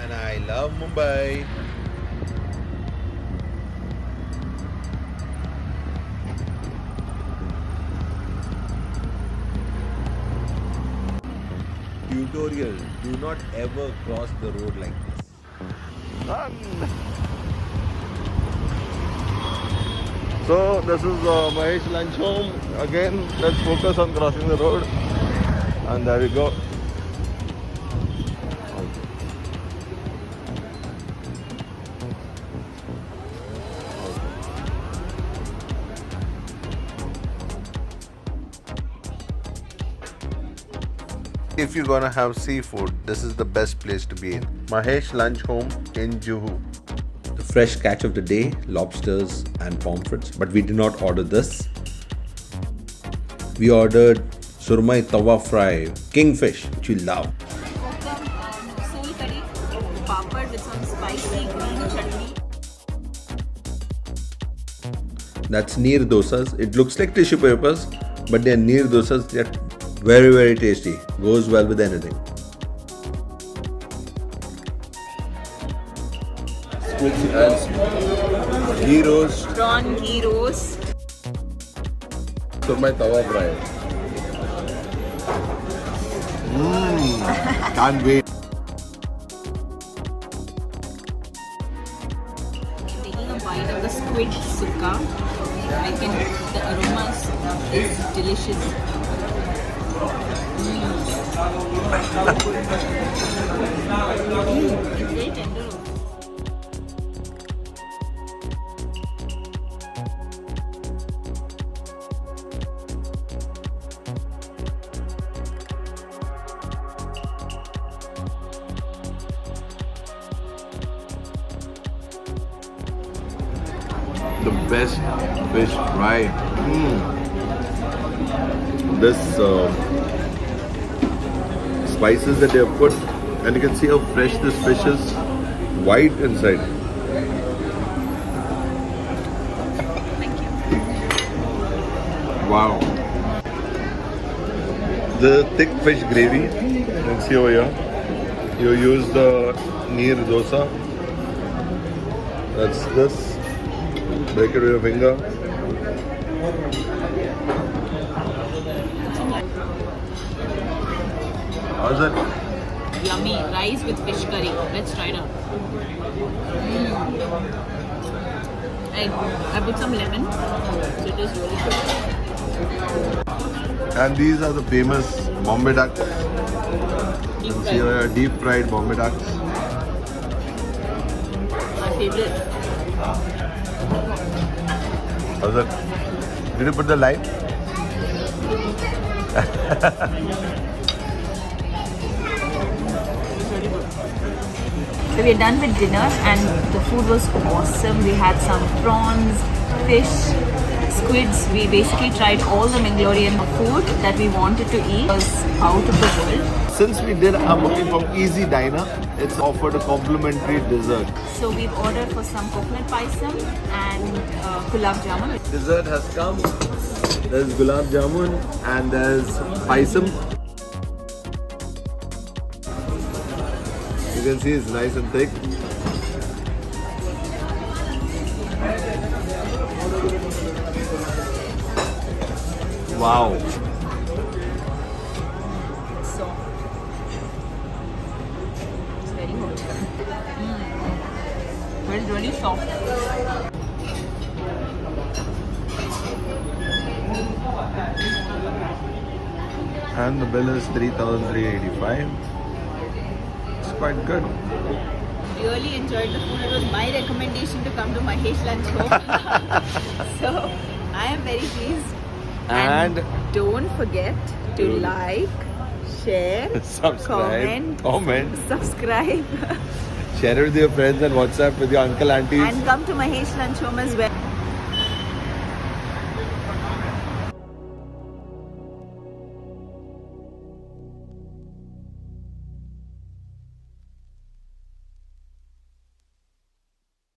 and I love Mumbai. Tutorial: do not ever cross the road like this. Run! So this is Mahesh Lunch home. Again, let's focus on crossing the road. And there we go. If you're gonna have seafood, this is the best place to be in. Mahesh Lunch Home in Juhu. The fresh catch of the day, lobsters and pomfrets, but we did not order this. We ordered surmai tawa fry, kingfish, which we love. Soul curry, papad with some spicy green chutney. That's neer dosas. It looks like tissue papers, but they're neer dosas. They're very, very tasty. Goes well with anything. Squids and ghee roast. Prawn ghee roast. Surmai tawa fry. Can't wait. Taking a bite of the squid sukka. The aromas is delicious. It's very tender. The best fish fry. This spices that they have put, and you can see how fresh this fish is, white inside. Thank you. Wow. The thick fish gravy, you can see over here. You use the neer dosa. That's this. Break it with your finger. How's it? Yummy rice with fish curry. Let's try it out. I put some lemon, so it is really good. And these are the famous Bombay ducks. You can see here deep fried Bombay ducks. My favorite. How's it? Did you put the lime? So we're done with dinner and the food was awesome. We had some prawns, fish, squids. We basically tried all the Mangalorean food that we wanted to eat. It was out of the world. Since we did our booking from Easy Diner, it's offered a complimentary dessert. So we've ordered for some coconut paisam and gulab jamun. Dessert has come. There's gulab jamun and there's paisam. You can see it's nice and thick. Wow. So it's very good. But it's really soft. And the bill is 3,385. It's quite good. Really enjoyed the food. It was my recommendation to come to Mahesh Lunch home. So I am very pleased. And don't forget to like, share, subscribe, comment, subscribe, share it with your friends and WhatsApp with your uncle, aunties. and come to Mahesh Lunch home as well.